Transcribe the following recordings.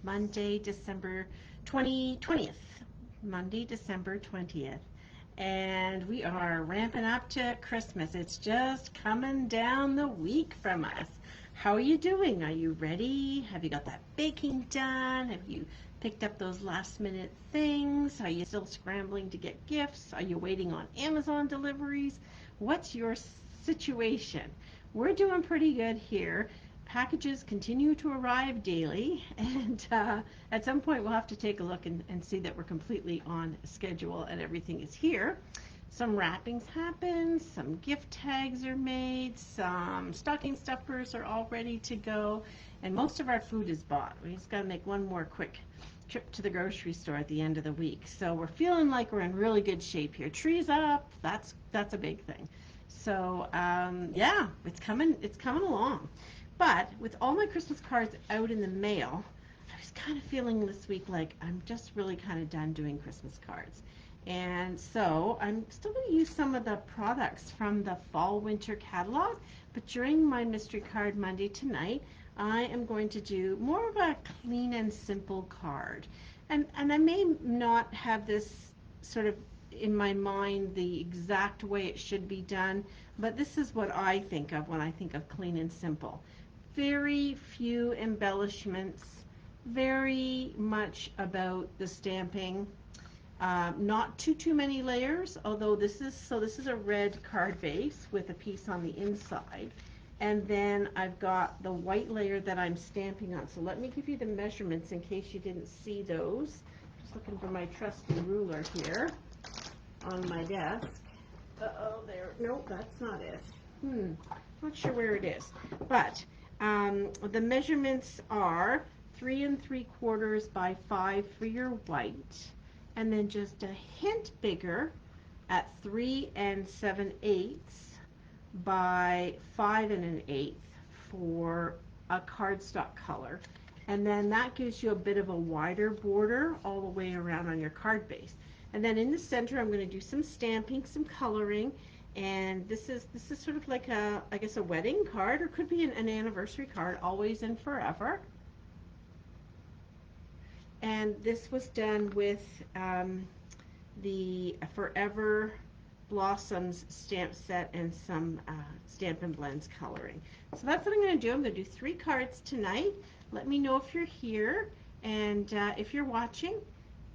Monday, December 20th. Monday, December 20th. And we are ramping up to Christmas. It's just coming down the week from us. How are you doing? Are you ready? Have you got that baking done? Have you picked up those last minute things? Are you still scrambling to get gifts? Are you waiting on Amazon deliveries? What's your situation? We're doing pretty good here. Packages continue to arrive daily, and at some point we'll have to take a look and see that we're completely on schedule and everything is here. Some wrappings happen, some gift tags are made, some stocking stuffers are all ready to go, and most of our food is bought. We just got to make one more quick trip to the grocery store at the end of the week. So we're feeling like we're in really good shape here. Trees up, that's a big thing. So yeah, it's coming along. But with all my Christmas cards out in the mail, I was kind of feeling this week like I'm just really kind of done doing Christmas cards. And so I'm still going to use some of the products from the fall-winter catalog, but during my mystery card Monday tonight, I am going to do more of a clean and simple card. And I may not have this sort of in my mind the exact way it should be done, but this is what I think of when I think of clean and simple. Very few embellishments, very much about the stamping, not too many layers, although this is a red card base with a piece on the inside, and then I've got the white layer that I'm stamping on. So let me give you the measurements in case you didn't see those. Just looking for my trusty ruler here on my desk. Uh-oh, there, no, that's not it. Not sure where it is, but the measurements are 3 3/4 by 5 for your white, and then just a hint bigger at 3 7/8 by 5 1/8 for a cardstock color. And then that gives you a bit of a wider border all the way around on your card base. And then in the center, I'm going to do some stamping, some coloring. And this is sort of like I guess a wedding card, or could be an anniversary card, always and forever. And this was done with the Forever Blossoms stamp set and some Stampin' Blends coloring. So that's what I'm going to do. I'm going to do 3 cards tonight. Let me know if you're here and if you're watching,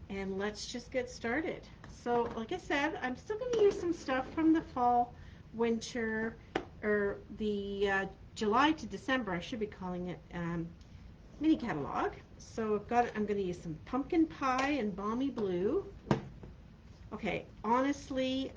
and let's just get started. So like I said, I'm still going to use some stuff from the fall, winter, or the July to December, I should be calling it, mini catalog. So I'm going to use some pumpkin pie and balmy blue. Okay, honestly,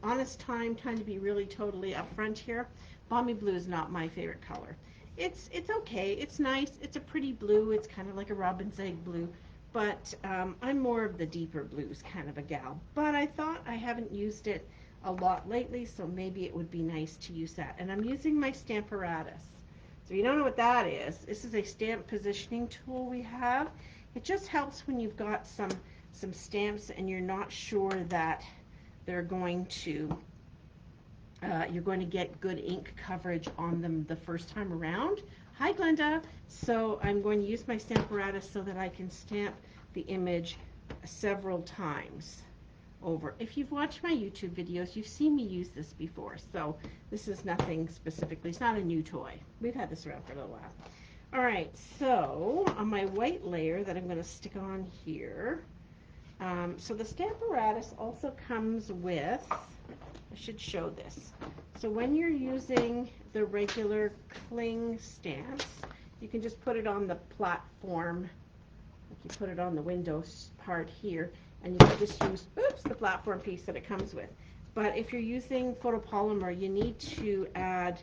honest time to be really totally upfront here. Balmy blue is not my favorite color. It's okay, it's nice, it's a pretty blue, it's kind of like a robin's egg blue. But I'm more of the deeper blues kind of a gal. But I thought I haven't used it a lot lately, so maybe it would be nice to use that. And I'm using my Stamparatus. So if you don't know what that is, this is a stamp positioning tool we have. It just helps when you've got some stamps and you're not sure that they're going to you're going to get good ink coverage on them the first time around. Hi Glenda. So I'm going to use my Stamparatus so that I can stamp the image several times over. If you've watched my YouTube videos, you've seen me use this before. So this is nothing specifically. It's not a new toy. We've had this around for a little while. All right, so on my white layer that I'm going to stick on here, so the Stamparatus also comes with, I should show this. So when you're using the regular cling stamps, you can just put it on the platform, like you put it on the Windows part here, and you can just use, oops, the platform piece that it comes with. But if you're using photopolymer, you need to add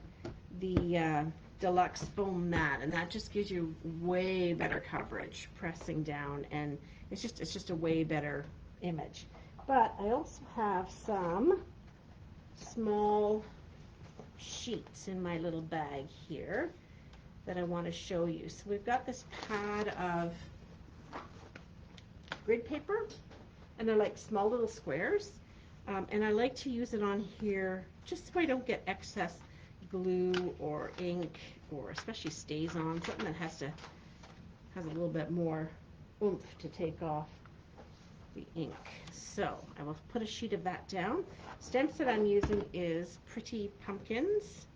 the deluxe foam mat, and that just gives you way better coverage pressing down, and it's just a way better image. But I also have some small sheets in my little bag here that I want to show you. So we've got this pad of grid paper, and they're like small little squares, and I like to use it on here just so I don't get excess glue or ink, or especially stays on, something that has to has a little bit more oomph to take off the ink. So I will put a sheet of that down. Stamps that I'm using is Pretty Pumpkins.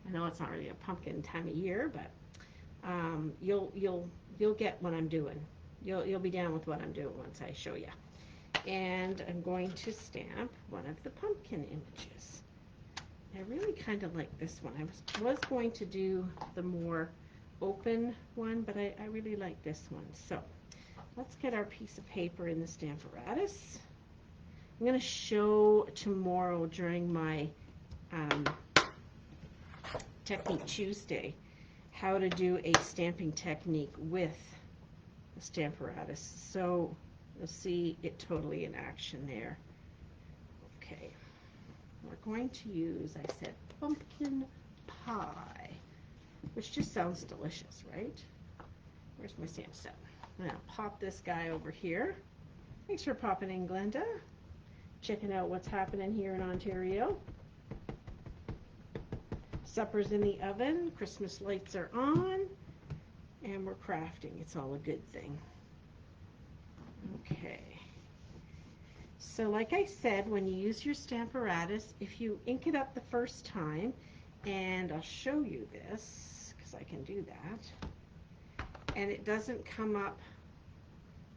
I know it's not really a pumpkin time of year, but you'll get what I'm doing. You'll be down with what I'm doing once I show you. And I'm going to stamp one of the pumpkin images. I really kind of like this one. I was going to do the more open one, but I really like this one. So let's get our piece of paper in the Stamparatus. I'm going to show tomorrow during my Technique Tuesday how to do a stamping technique with the Stamparatus. So you'll see it totally in action there. Okay, we're going to use, I said, pumpkin pie, which just sounds delicious, right? Where's my stamp set? I'm going to pop this guy over here. Thanks for popping in, Glenda. Checking out what's happening here in Ontario. Supper's in the oven, Christmas lights are on, and we're crafting. It's all a good thing. Okay. So like I said, when you use your Stamparatus, if you ink it up the first time, and I'll show you this, because I can do that, and it doesn't come up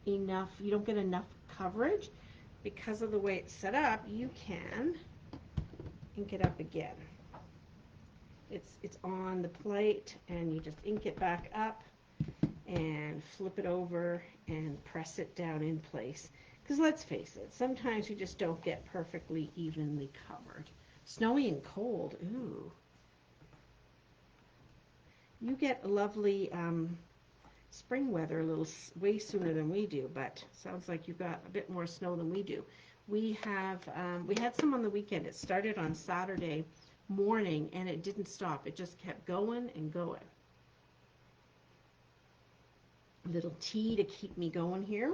enough, you don't get enough coverage, because of the way it's set up, you can ink it up again. It's on the plate, and you just ink it back up and flip it over and press it down in place. Because let's face it, sometimes you just don't get perfectly evenly covered. Snowy and cold, ooh. You get lovely spring weather a little way sooner than we do, but sounds like you've got a bit more snow than we do. We had some on the weekend. It started on Saturday morning and it didn't stop. It just kept going and going. A little tea to keep me going here.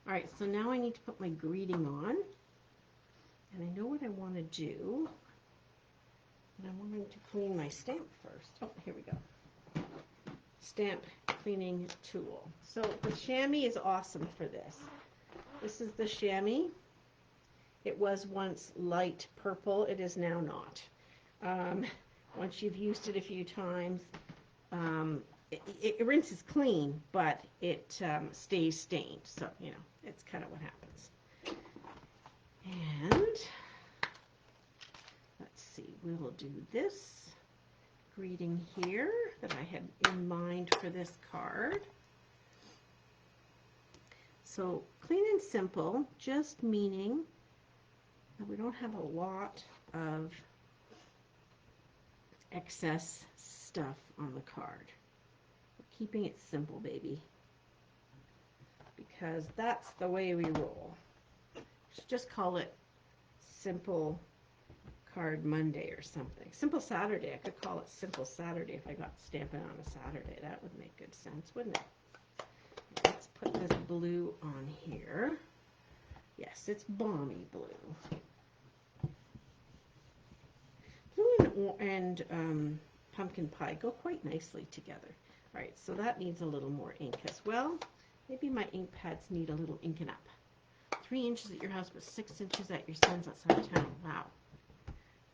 All right, so now I need to put my greeting on, and I know what I want to do. And I'm wanting to clean my stamp first. Oh, here we go. Stamp cleaning tool. So the chamois is awesome for this. This is the chamois. It was once light purple. It is now not. Once you've used it a few times, it rinses clean, but it stays stained. So, you know, it's kind of what happens. And let's see, we will do this greeting here that I had in mind for this card. So clean and simple, just meaning that we don't have a lot of excess stuff on the card. We're keeping it simple, baby, because that's the way we roll. Just call it Simple Card Monday or something. Simple Saturday. I could call it Simple Saturday if I got stamping on a Saturday. That would make good sense, wouldn't it? Let's put this blue on here. Yes, it's balmy blue. Blue and pumpkin pie go quite nicely together. All right, so that needs a little more ink as well. Maybe my ink pads need a little inking up. 3 inches at your house, but 6 inches at your son's outside of town. Wow.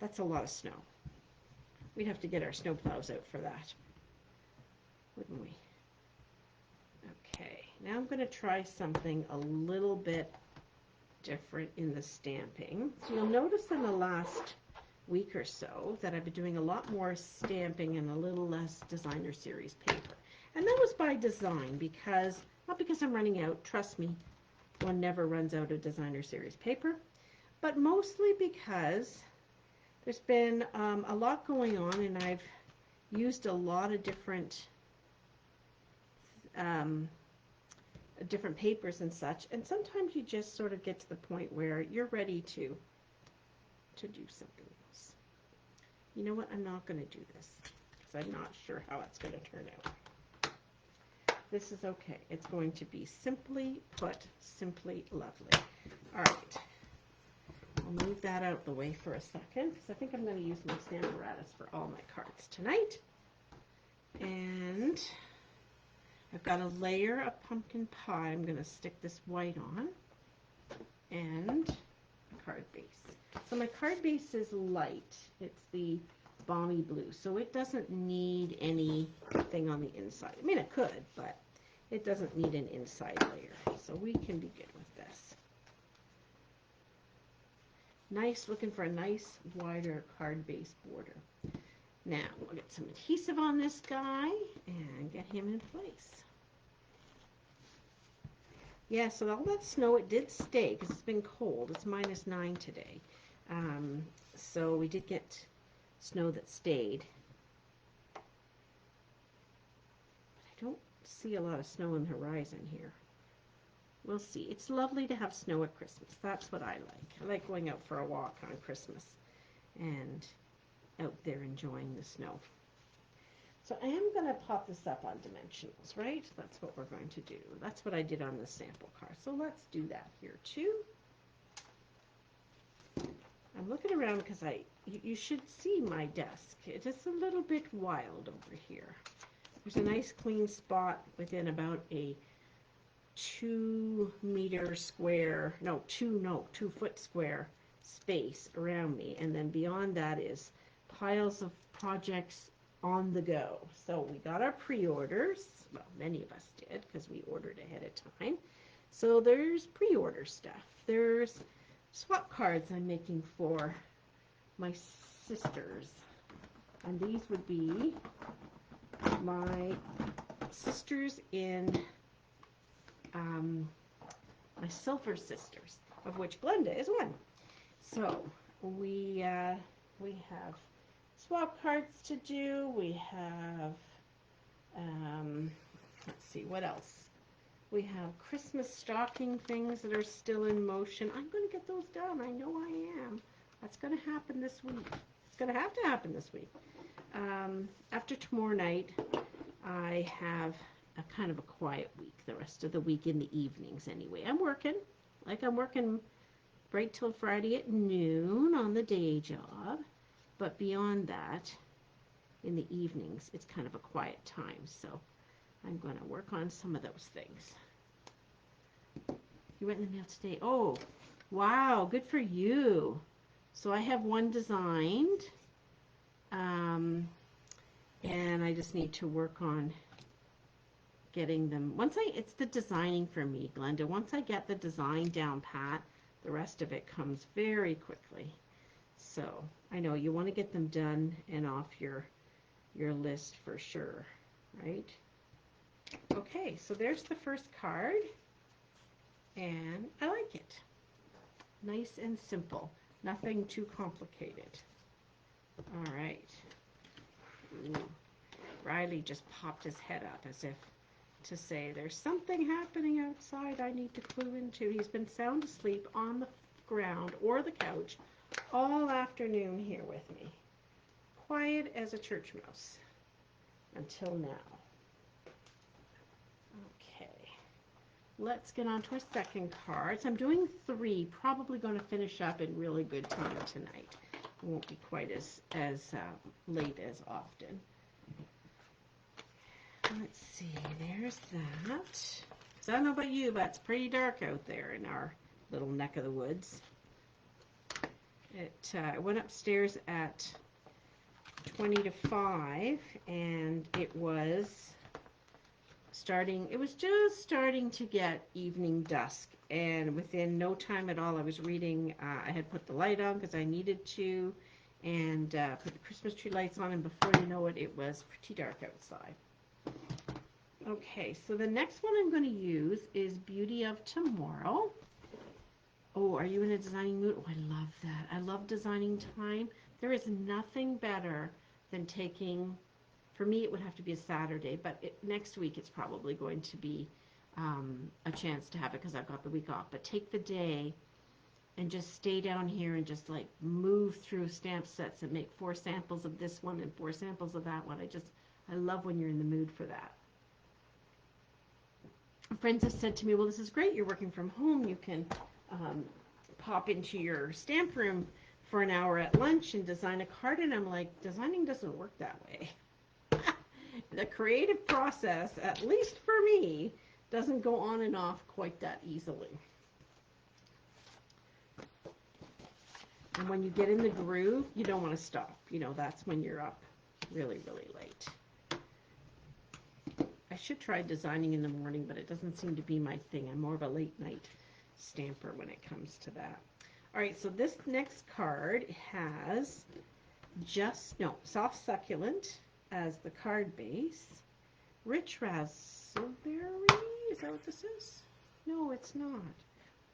That's a lot of snow. We'd have to get our snow plows out for that, wouldn't we? Okay, now I'm going to try something a little bit different in the stamping. So you'll notice in the last week or so that I've been doing a lot more stamping and a little less designer series paper. And that was by design, because, not because I'm running out, trust me, one never runs out of designer series paper, but mostly because there's been a lot going on, and I've used a lot of different papers and such, and sometimes you just sort of get to the point where you're ready to do something else. You know what? I'm not going to do this because I'm not sure how it's going to turn out. This is okay. It's going to be simply put, simply lovely. All right. I'll move that out the way for a second because I think I'm going to use my Stamparatus for all my cards tonight. And I've got a layer of pumpkin pie. I'm going to stick this white on, and a card base. So my card base is light. It's the balmy blue, so it doesn't need anything on the inside. I mean, it could, but it doesn't need an inside layer, so we can be good with this. Nice, looking for a nice wider card base border. Now we'll get some adhesive on this guy and get him in place. Yeah, so all that snow, it did stay because it's been cold. It's -9 today. So we did get snow that stayed. But I don't see a lot of snow on the horizon here. We'll see. It's lovely to have snow at Christmas. That's what I like. I like going out for a walk on Christmas and out there enjoying the snow. So I am going to pop this up on dimensionals, right? That's what we're going to do. That's what I did on the sample card. So let's do that here too. I'm looking around because you should see my desk. It is a little bit wild over here. There's a nice clean spot within about a 2 foot square space around me, and then beyond that is piles of projects on the go. So we got our pre-orders. Well, many of us did because we ordered ahead of time. So there's pre-order stuff. There's swap cards I'm making for my sisters, and these would be my sisters in my silver sisters, of which Glenda is one. So we have swap cards to do. We have let's see, what else? We have Christmas stocking things that are still in motion. I'm going to get those done. I know I am. That's going to happen this week. It's going to have to happen this week. After tomorrow night, I have a kind of a quiet week. The rest of the week in the evenings anyway. I'm working right till Friday at noon on the day job. But beyond that, in the evenings, it's kind of a quiet time. So I'm going to work on some of those things. You went in the mail today. Oh, wow. Good for you. So I have one designed. And I just need to work on getting them. It's the designing for me, Glenda. Once I get the design down pat, the rest of it comes very quickly. So I know you want to get them done and off your list for sure, right? Okay, so there's the first card, and I like it. Nice and simple, nothing too complicated. All right. Ooh. Riley just popped his head up as if to say, there's something happening outside I need to clue into. He's been sound asleep on the ground or the couch all afternoon here with me. Quiet as a church mouse until now. Okay, let's get on to our second card. So I'm doing 3, probably going to finish up in really good time tonight. It won't be quite as late as often. Let's see, there's that. Because I don't know about you, but it's pretty dark out there in our little neck of the woods. It went upstairs at 20 to 5, and it was just starting to get evening dusk. And within no time at all, I was reading, I had put the light on because I needed to, and put the Christmas tree lights on, and before you know it, it was pretty dark outside. Okay, so the next one I'm going to use is Beauty of Tomorrow. Oh, are you in a designing mood? Oh, I love that. I love designing time. There is nothing better than taking, for me it would have to be a Saturday, but next week it's probably going to be a chance to have it because I've got the week off. But take the day and just stay down here and just like move through stamp sets and make 4 samples of this one and 4 samples of that one. I love when you're in the mood for that. Friends have said to me, well, this is great. You're working from home. You can pop into your stamp room for an hour at lunch and design a card. And I'm like, designing doesn't work that way. The creative process, at least for me, doesn't go on and off quite that easily. And when you get in the groove, you don't want to stop. You know, that's when you're up really, really late. I should try designing in the morning, but it doesn't seem to be my thing. I'm more of a late night stamper when it comes to that. All right, so this next card has soft succulent as the card base. Rich raspberry, is that what this is? No, it's not.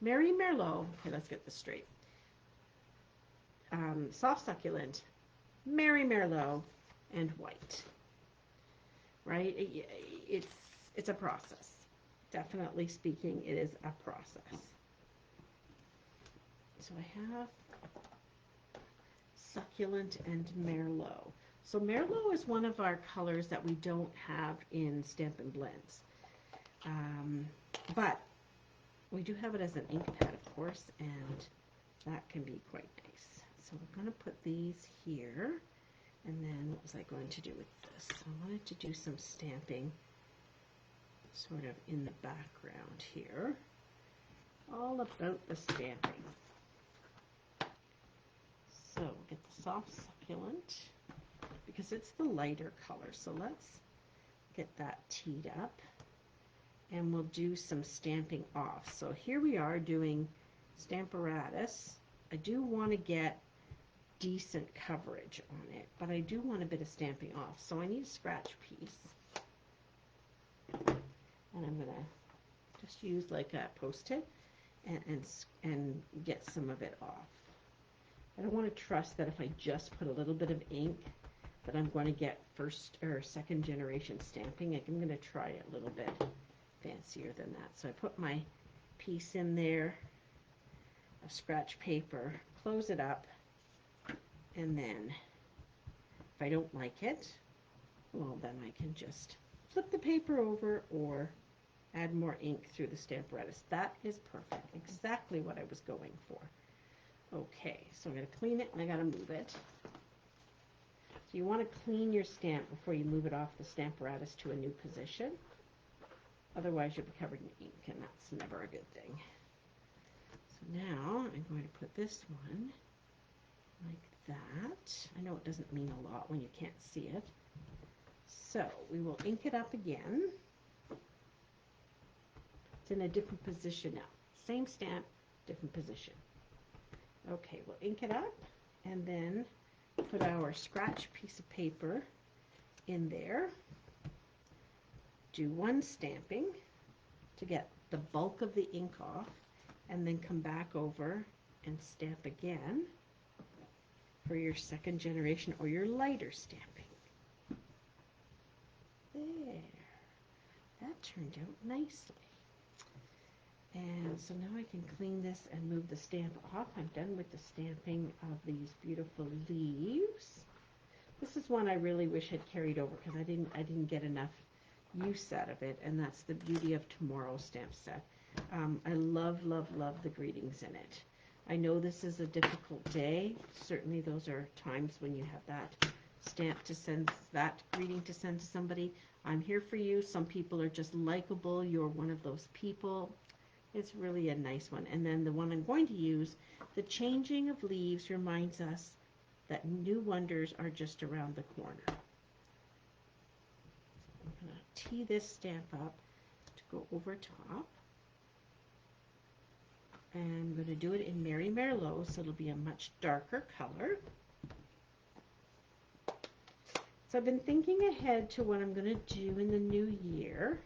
Mary Merlot, okay, let's get this straight. Soft succulent, Mary Merlot, and white. Right? It's a process. Definitely speaking, it is a process. So I have succulent and Merlot. So Merlot is one of our colors that we don't have in Stampin' Blends. But we do have it as an ink pad, of course, and that can be quite nice. So I'm going to put these here. And then what was I going to do with this? I wanted to do some stamping sort of in the background here. All about the stamping. So get the soft succulent because it's the lighter color. So let's get that teed up and we'll do some stamping off. So here we are doing Stamparatus. I do want to get decent coverage on it, but I do want a bit of stamping off, so I need a scratch piece, and I'm gonna just use like a post-it and get some of it off. I don't want to trust that if I just put a little bit of ink that I'm going to get first or second generation stamping. I'm going to try it a little bit fancier than that. So I put my piece in there of scratch paper, close it up, and then if I don't like it, well, then I can just flip the paper over or add more ink through the Stamparatus. That is perfect. Exactly what I was going for. Okay, so I'm going to clean it and I got to move it. So you want to clean your stamp before you move it off the Stamparatus to a new position. Otherwise you'll be covered in ink, and that's never a good thing. So now I'm going to put this one like that. I know it doesn't mean a lot when you can't see it. So we will ink it up again. It's in a different position now. Same stamp, different position. Okay, we'll ink it up and then put our scratch piece of paper in there. Do one stamping to get the bulk of the ink off, and then come back over and stamp again for your second generation or your lighter stamping. There. That turned out nicely. And so now I can clean this and move the stamp off. I'm done with the stamping of these beautiful leaves. This is one I really wish had carried over because I didn't get enough use out of it, and that's the Beauty of Tomorrow stamp set. I love, love, love the greetings in it. I know this is a difficult day. Certainly those are times when you have that stamp to send, that greeting to send to somebody. I'm here for you. Some people are just likable. You're one of those people. It's really a nice one. And then the one I'm going to use, the changing of leaves reminds us that new wonders are just around the corner. I'm going to tee this stamp up to go over top. And I'm going to do it in Mary Merlot, so it'll be a much darker color. So I've been thinking ahead to what I'm going to do in the new year.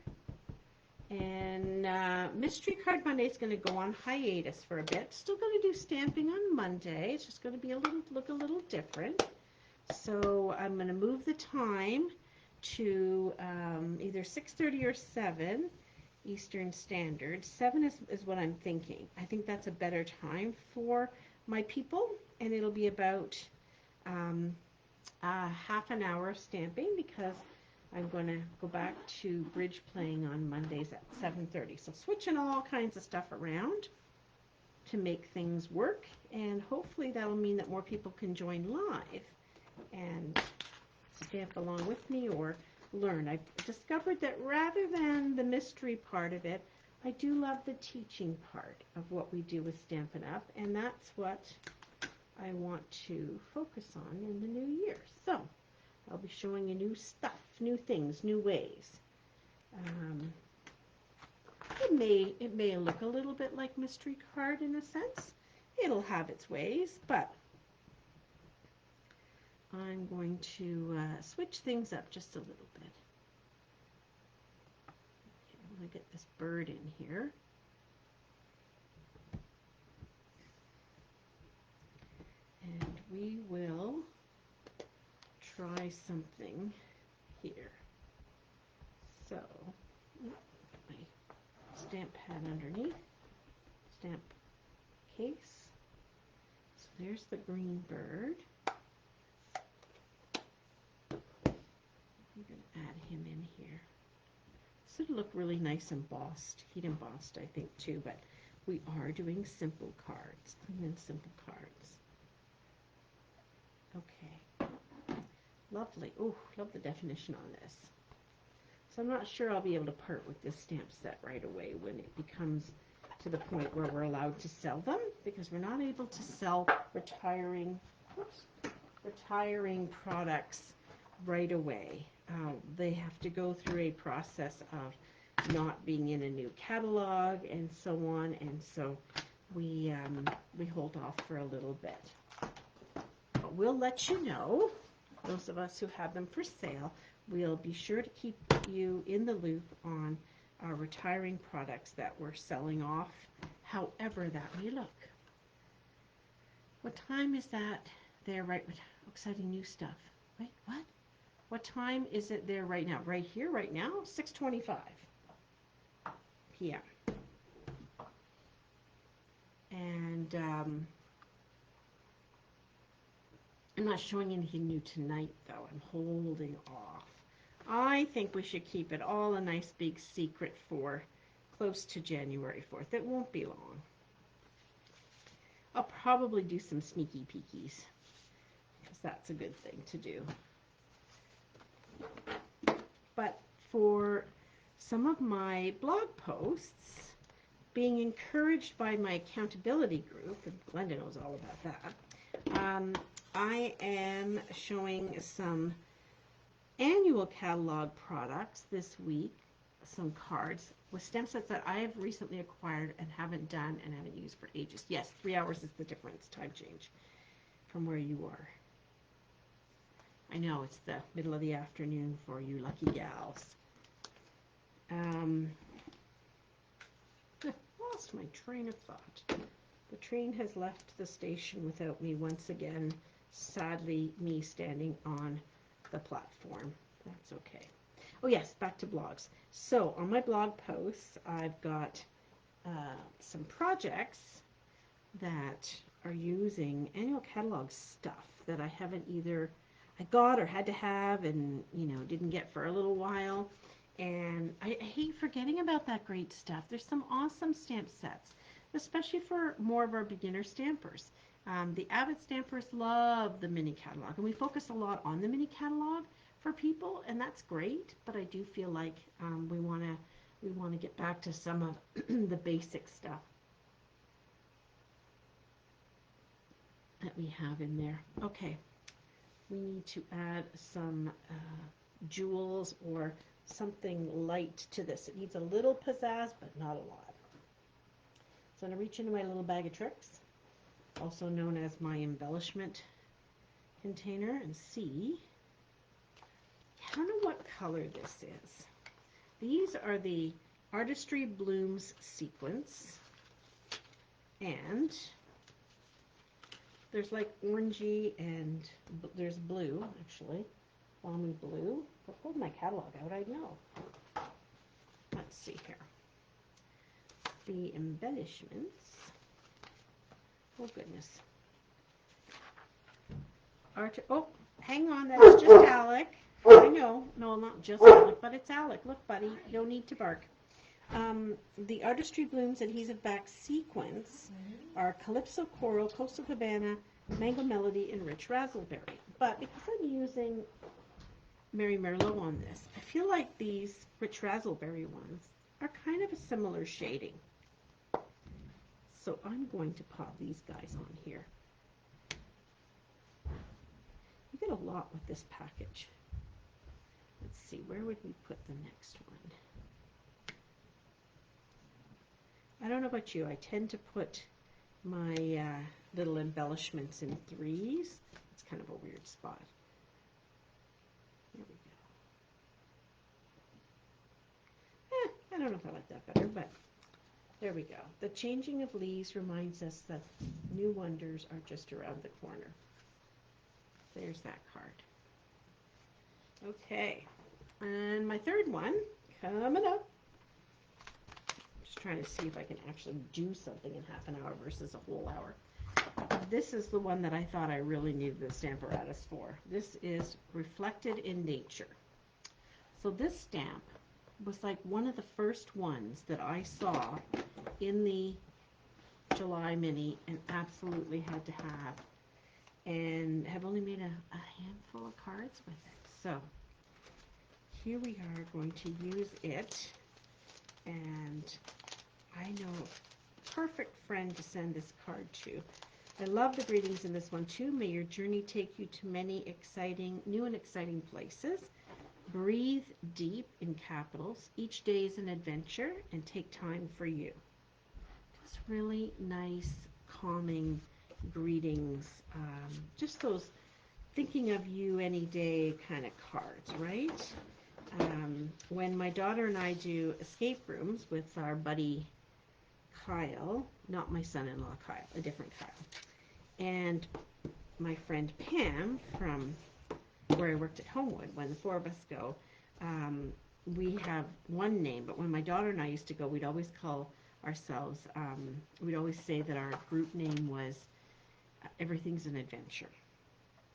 And Mystery Card Monday is going to go on hiatus for a bit. Still going to do stamping on Monday. It's just going to be look a little different. So I'm going to move the time to either 6:30 or 7 Eastern Standard. 7 is what I'm thinking. I think that's a better time for my people, and it'll be about half an hour of stamping because I'm going to go back to bridge playing on Mondays at 7:30. So switching all kinds of stuff around to make things work, and hopefully that'll mean that more people can join live and stamp along with me, or learn. I've discovered that rather than the mystery part of it, I do love the teaching part of what we do with Stampin' Up, and that's what I want to focus on in the new year. So I'll be showing you new stuff, new things, new ways. It may look a little bit like mystery card in a sense. It'll have its ways, but I'm going to switch things up just a little bit. Okay, I'm going to get this bird in here. And we will try something here. So, my stamp pad underneath, stamp case. So there's the green bird. I'm going to add him in here. This would look really nice embossed, heat embossed I think too, but we are doing simple cards, clean and simple cards. Okay, lovely. Oh, love the definition on this. So I'm not sure I'll be able to part with this stamp set right away when it becomes to the point where we're allowed to sell them, because we're not able to sell retiring products right away. They have to go through a process of not being in a new catalog and so on, and so we hold off for a little bit. But we'll let you know, those of us who have them for sale. We'll be sure to keep you in the loop on our retiring products that we're selling off, however that may look. What time is that there right? Exciting new stuff. Wait, what? What time is it there right now? Right here, right now? 6:25 p.m. And I'm not showing anything new tonight, though. I'm holding off. I think we should keep it all a nice big secret for close to January 4th. It won't be long. I'll probably do some sneaky peekies, because that's a good thing to do. But for some of my blog posts, being encouraged by my accountability group, and Glenda knows all about that, I am showing some annual catalog products this week, some cards with stamp sets that I have recently acquired and haven't done and haven't used for ages. Yes, 3 hours is the difference, time change from where you are. I know it's the middle of the afternoon for you lucky gals. Lost my train of thought. The train has left the station without me once again. Sadly, me standing on the platform. That's okay. Oh yes, back to blogs. So on my blog posts, I've got some projects that are using annual catalog stuff that I haven't either I got or had to have and didn't get for a little while. And I hate forgetting about that great stuff. There's some awesome stamp sets, especially for more of our beginner stampers. The avid stampers love the mini catalog, and we focus a lot on the mini catalog for people, and that's great. But I do feel like we want to get back to some of the basic stuff that we have in there. Okay, we need to add some jewels or something light to this. It needs a little pizzazz, but not a lot. So I'm going to reach into my little bag of tricks, also known as my embellishment container, and see. I don't know what color this is. These are the Artistry Blooms sequence, and there's like orangey and there's blue, actually, balmy blue. If I pulled my catalog out, I'd know. Let's see here. The embellishments. Oh goodness. Oh, hang on, that's just Alec. I know, no, not just Alec, but it's Alec. Look, buddy, no need to bark. The Artistry Blooms adhesive back sequence are Calypso Coral, Coastal Cabana, Mango Melody, and Rich Razzleberry. But because I'm using Mary Merlot on this. I feel like these rich raspberry ones are kind of a similar shading. So I'm going to pop these guys on here. You get a lot with this package. Let's see, where would we put the next one? I don't know about you, I tend to put my little embellishments in threes. It's kind of a weird spot. There we go. I don't know if I like that better, but there we go. The changing of leaves reminds us that new wonders are just around the corner. There's that card. Okay, and my third one coming up. Just trying to see if I can actually do something in half an hour versus a whole hour. This is the one that I thought I really needed the Stamparatus for. This is Reflected in Nature. So this stamp was like one of the first ones that I saw in the July mini and absolutely had to have, and have only made a handful of cards with it. So here we are going to use it, and I know a perfect friend to send this card to. I love the greetings in this one too. May your journey take you to many new and exciting places. Breathe deep in capitals. Each day is an adventure, and take time for you. Just really nice, calming greetings. Just those thinking of you any day kind of cards, right? When my daughter and I do escape rooms with our buddy Kyle, not my son-in-law Kyle, a different Kyle, and my friend Pam from where I worked at Homewood, when the four of us go, we have one name, but when my daughter and I used to go, we'd always call ourselves, we'd always say that our group name was Everything's an Adventure,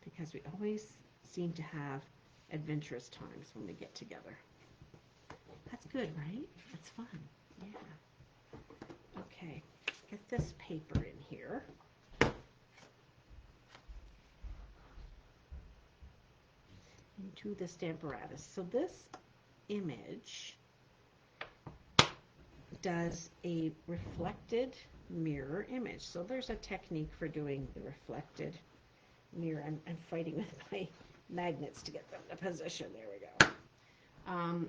because we always seem to have adventurous times when we get together. That's good, right? That's fun. Yeah. Okay, get this paper in here. Into the Stamparatus. So this image does a reflected mirror image. So there's a technique for doing the reflected mirror. I'm fighting with my magnets to get them to position. There we go.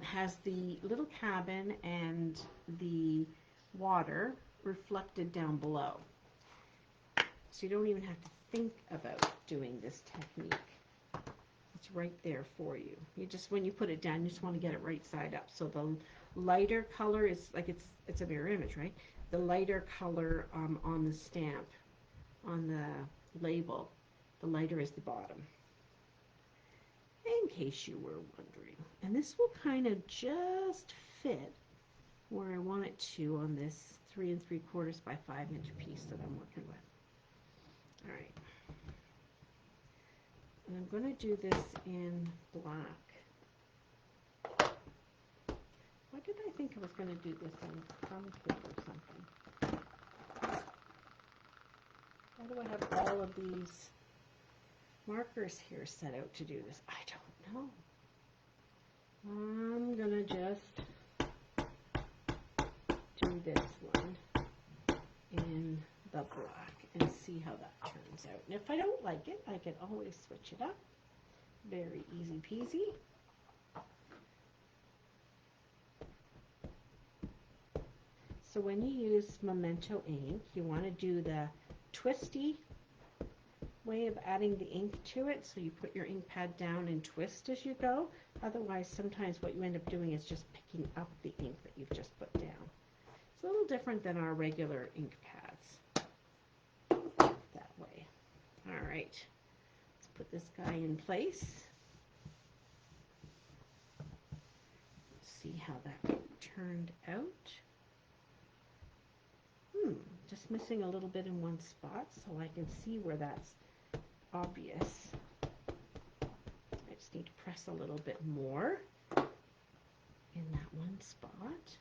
Has the little cabin and the water reflected down below. So you don't even have to think about doing this technique. It's right there for you. You just, when you put it down, you just want to get it right side up. So the lighter color is like it's a mirror image, right? The lighter color on the stamp, on the label, the lighter is the bottom. In case you were wondering. And this will kind of just fit where I want it to on this 3 3/4 by 5 inch piece that I'm working with. All right. And I'm going to do this in black. Why did I think I was going to do this in pumpkin or something? Why do I have all of these markers here set out to do this? I don't know. I'm going to just do this one in the black and see how that turns out. And if I don't like it, I can always switch it up. Very easy peasy. So when you use Memento ink, you want to do the twisty way of adding the ink to it. So you put your ink pad down and twist as you go. Otherwise, sometimes what you end up doing is just picking up the ink that you've just put down. It's a little different than our regular ink pads. That way. All right. Let's put this guy in place. See how that turned out. Just missing a little bit in one spot, so I can see where that's obvious. I just need to press a little bit more in that one spot.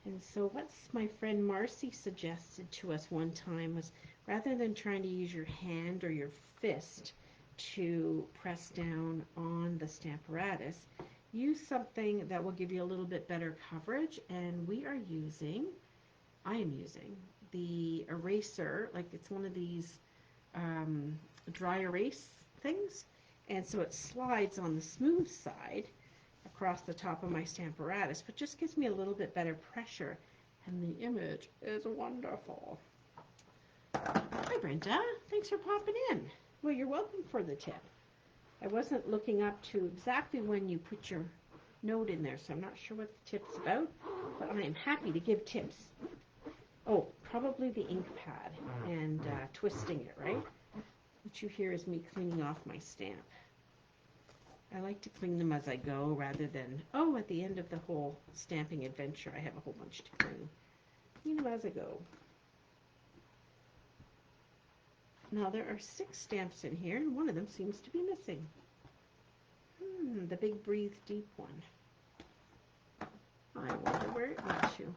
And so what's my friend Marcy suggested to us one time was, rather than trying to use your hand or your fist to press down on the Stamparatus, use something that will give you a little bit better coverage, and I am using the eraser, like it's one of these dry erase things, and so it slides on the smooth side across the top of my Stamparatus, but just gives me a little bit better pressure, and the image is wonderful. Hi Brenda, thanks for popping in. Well, you're welcome for the tip. I wasn't looking up to exactly when you put your note in there, so I'm not sure what the tip's about, but I am happy to give tips. Oh, probably the ink pad and twisting it, right? What you hear is me cleaning off my stamp. I like to clean them as I go rather than, oh, at the end of the whole stamping adventure, I have a whole bunch to clean. Clean them as I go. Now there are 6 stamps in here, and one of them seems to be missing. The big Breathe Deep one. I wonder where it went to.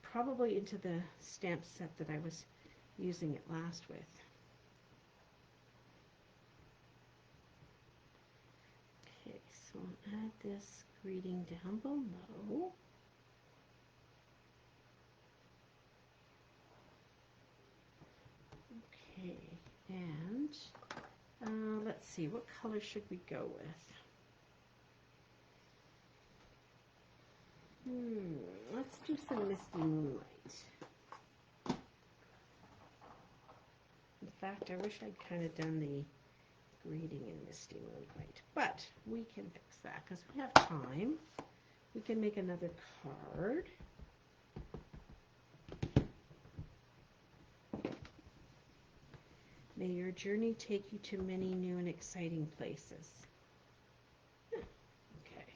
Probably into the stamp set that I was using it last with. Okay, so I'll add this greeting down below. Okay, and let's see, what color should we go with? Let's do some Misty Moonlight. In fact, I wish I'd kind of done the greeting in Misty Moonlight, but we can fix that because we have time. We can make another card. May your journey take you to many new and exciting places. Okay.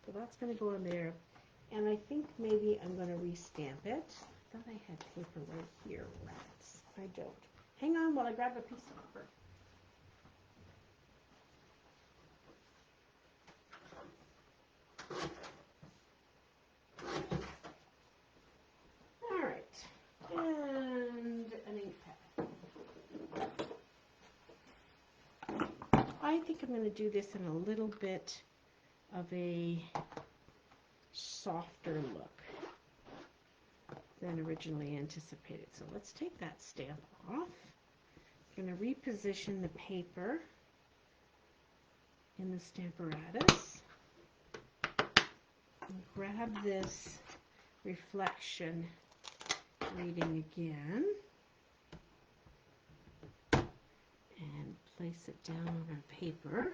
So that's going to go in there. And I think maybe I'm going to restamp it. I thought I had paper right here, rats. I don't. Hang on while I grab a piece of paper. All right. And an ink pad. I think I'm going to do this in a little bit of a softer look than originally anticipated. So let's take that stamp off. I'm going to reposition the paper in the Stamparatus and grab this reflection reading again and place it down on our paper.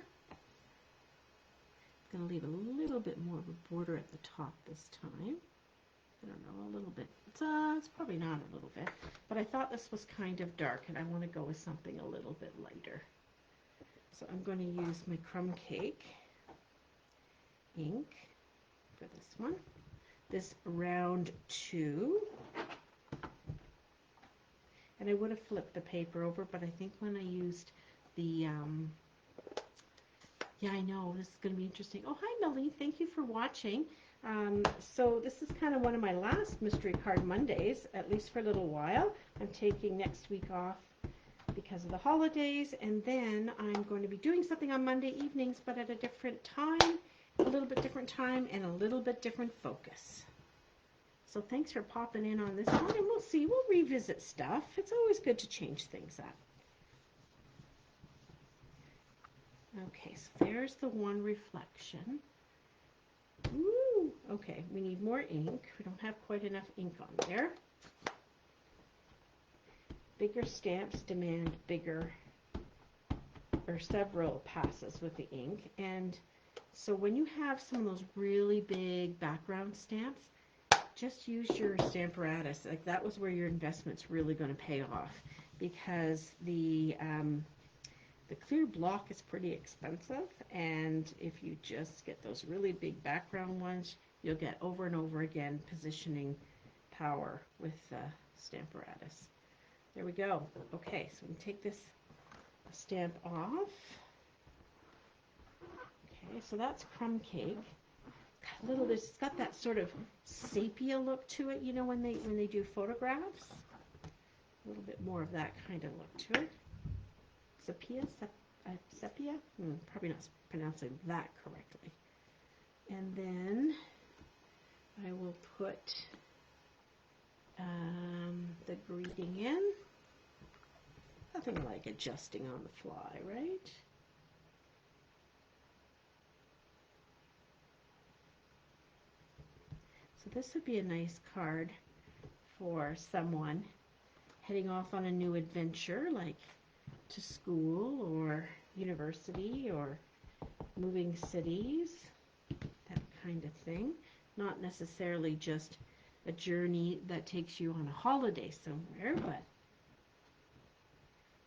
I'm going to leave a little bit more of a border at the top this time. I don't know, a little bit. It's probably not a little bit, but I thought this was kind of dark and I want to go with something a little bit lighter. So I'm going to use my crumb cake ink for this one. This round 2. And I would have flipped the paper over, but I think when I used the, yeah, I know, this is going to be interesting. Oh, hi, Melanie. Thank you for watching. So this is kind of one of my last Mystery Card Mondays, at least for a little while. I'm taking next week off because of the holidays, and then I'm going to be doing something on Monday evenings, but at a different time, a little bit different time, and a little bit different focus. So thanks for popping in on this one, and we'll see. We'll revisit stuff. It's always good to change things up. Okay, so there's the one reflection. Woo! Okay, we need more ink. We don't have quite enough ink on there. Bigger stamps demand bigger or several passes with the ink. And so when you have some of those really big background stamps, just use your Stamparatus. Like, that was where your investment's really going to pay off, because the clear block is pretty expensive, and if you just get those really big background ones, you'll get over and over again positioning power with Stamparatus. There we go. Okay, so we can take this stamp off. Okay, so that's crumb cake. It's got that sort of sepia look to it, you know, when they do photographs. A little bit more of that kind of look to it. Sepia? Probably not pronouncing that correctly. And then I will put the greeting in. Nothing like adjusting on the fly, right? So this would be a nice card for someone heading off on a new adventure, like to school or university or moving cities, that kind of thing. Not necessarily just a journey that takes you on a holiday somewhere, but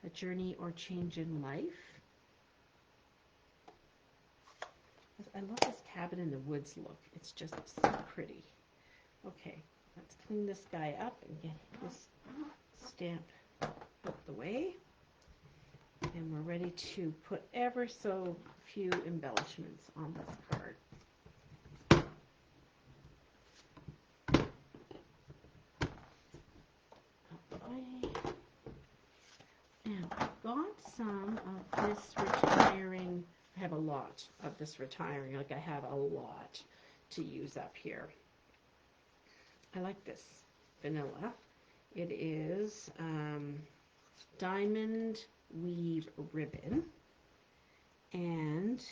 a journey or change in life. I love this cabin in the woods look. It's just so pretty. Okay, let's clean this guy up and get this stamp out the way. And we're ready to put ever so few embellishments on this card. And I've got some of this retiring. I have a lot of this retiring. Like I have a lot to use up here. I like this vanilla. It is diamond weave ribbon, and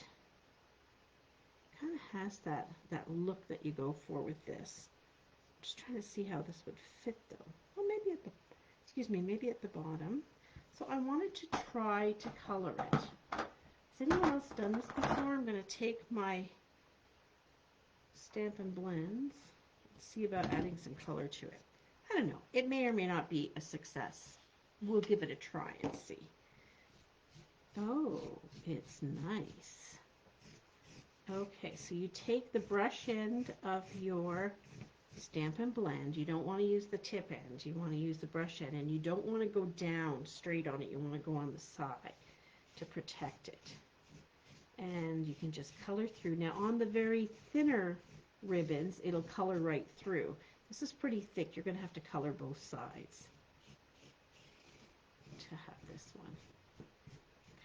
kind of has that look that you go for with this. I'm just trying to see how this would fit though. Well, maybe at the, maybe at the bottom. So I wanted to try to color it. Has anyone else done this before? I'm going to take my Stampin' Blends and see about adding some color to it. I don't know. It may or may not be a success. We'll give it a try and see. Oh, it's nice. Okay, so you take the brush end of your Stampin' Blend. You don't want to use the tip end. You want to use the brush end, and you don't want to go down straight on it. You want to go on the side to protect it. And you can just color through. Now on the very thinner ribbons, it'll color right through. This is pretty thick. You're going to have to color both sides to have this one.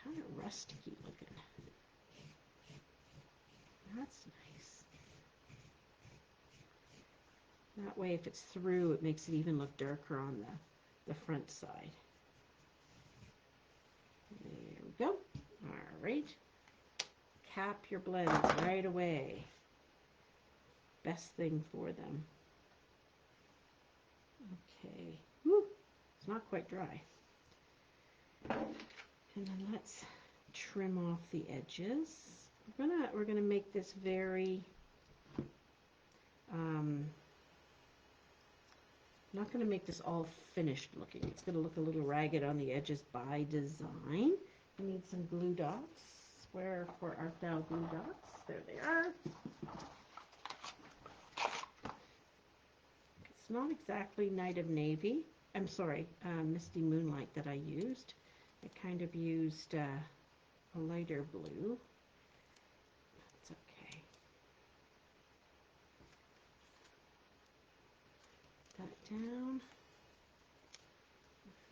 Kind of rusty looking. That's nice. That way, if it's through, it makes it even look darker on the front side. There we go. All right. Cap your blends right away. Best thing for them. Okay. Woo. It's not quite dry. And then let's trim off the edges. We're gonna make this very I'm not going to make this all finished looking. It's going to look a little ragged on the edges by design. We need some glue dots. Where art thou, glue dots? There they are. It's not exactly Night of Navy. I'm sorry, Misty Moonlight that I used. I kind of used a lighter blue. That's okay. That down.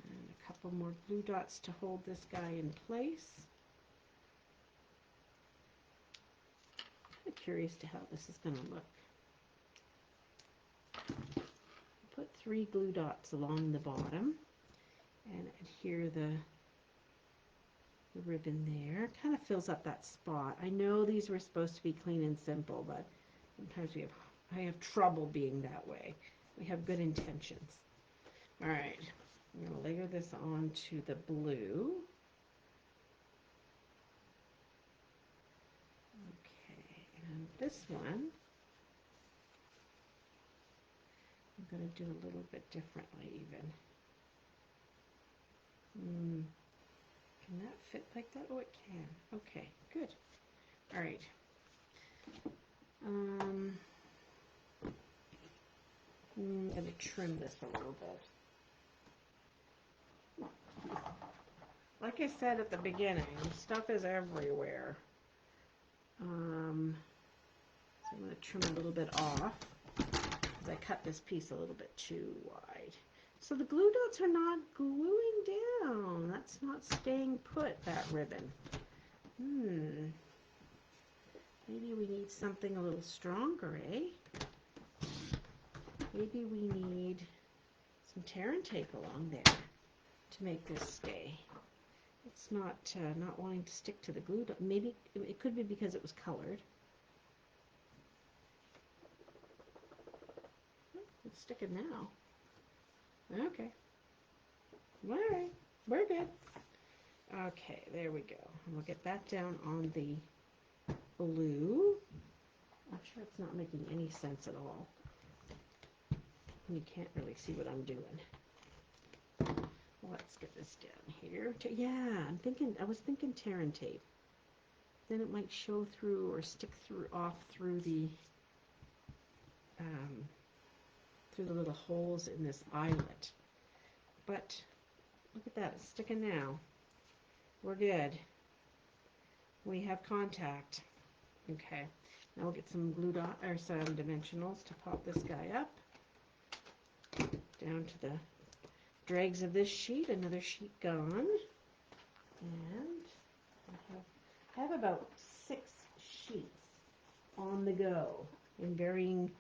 And a couple more glue dots to hold this guy in place. I'm curious to how this is going to look. Put 3 glue dots along the bottom and adhere the ribbon there. Kind of fills up that spot. I know these were supposed to be clean and simple, but sometimes I have trouble being that way. We have good intentions. All right, I'm going to layer this onto the blue. Okay, and this one I'm going to do a little bit differently even. Can that fit like that? Oh, it can. Okay, good. All right. I'm going to trim this a little bit. Like I said at the beginning, stuff is everywhere. So I'm going to trim a little bit off because I cut this piece a little bit too wide. So the glue dots are not gluing down. That's not staying put, that ribbon. Maybe we need something a little stronger, eh? Maybe we need some tear and tape along there to make this stay. It's not wanting to stick to the glue dot. Maybe it could be because it was colored. It's sticking now. Okay. All right. We're good. Okay, there we go. And we'll get that down on the blue. I'm sure it's not making any sense at all. You can't really see what I'm doing. Let's get this down here. Yeah, I was thinking tear and tape. Then it might show through or stick through the little holes in this eyelet. But look at that, it's sticking now. We're good. We have contact. Okay, now we'll get some glue dot or some dimensionals to pop this guy up down to the dregs of this sheet. Another sheet gone, and I have about 6 sheets on the go in varying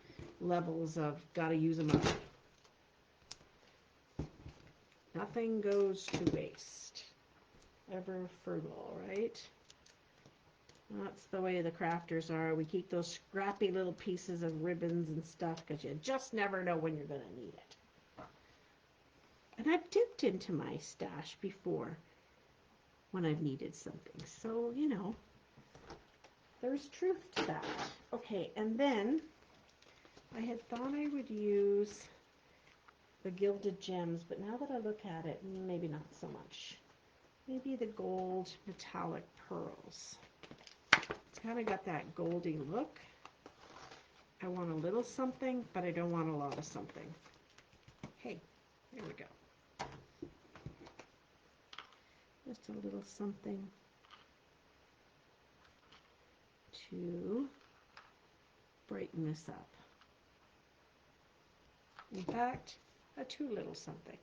levels of gotta use them up. Nothing goes to waste. Ever frugal, right? That's the way the crafters are. We keep those scrappy little pieces of ribbons and stuff because you just never know when you're going to need it. And I've dipped into my stash before when I've needed something. So, you know, there's truth to that. Okay, and then I had thought I would use the gilded gems, but now that I look at it, maybe not so much. Maybe the gold metallic pearls. It's kind of got that goldy look. I want a little something, but I don't want a lot of something. Hey, there we go. Just a little something to brighten this up. In fact, a too little something.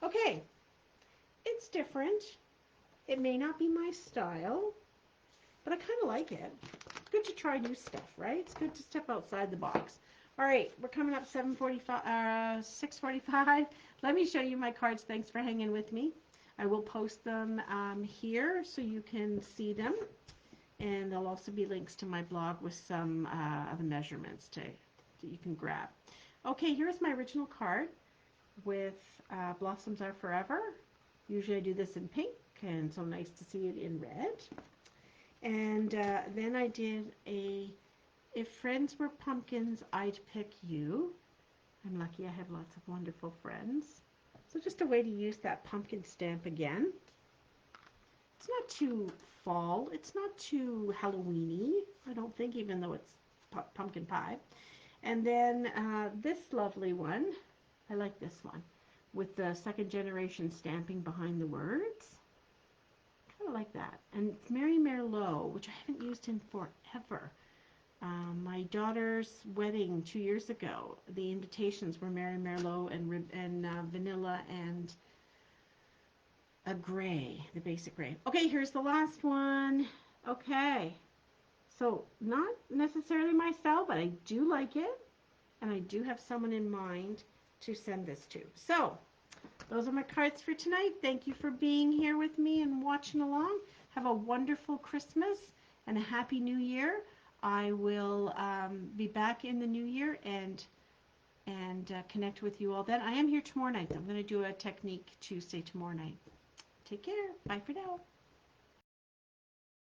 Okay, it's different. It may not be my style, but I kind of like it. Good to try new stuff, right? It's good to step outside the box. All right, we're coming up 6:45. Let me show you my cards. Thanks for hanging with me. I will post them here so you can see them. And there'll also be links to my blog with some of the measurements that you can grab. Okay, here's my original card with Blossoms Are Forever. Usually I do this in pink, and so nice to see it in red. And then I did If Friends Were Pumpkins, I'd Pick You. I'm lucky I have lots of wonderful friends. So just a way to use that pumpkin stamp again. It's not too fall. It's not too Halloween-y, I don't think, even though it's pumpkin pie. And then this lovely one, I like this one, with the second generation stamping behind the words. Kind of like that. And it's Mary Merlot, which I haven't used in forever. My daughter's wedding 2 years ago, the invitations were Mary Merlot and vanilla and a gray, the basic gray. Okay, here's the last one. Okay, so not necessarily my style, but I do like it, and I do have someone in mind to send this to. So those are my cards for tonight. Thank you for being here with me and watching along. Have a wonderful Christmas and a happy New Year. I will be back in the new year and connect with you all then. I am here tomorrow night. I'm going to do a Technique Tuesday tomorrow night. Take care. Bye for now.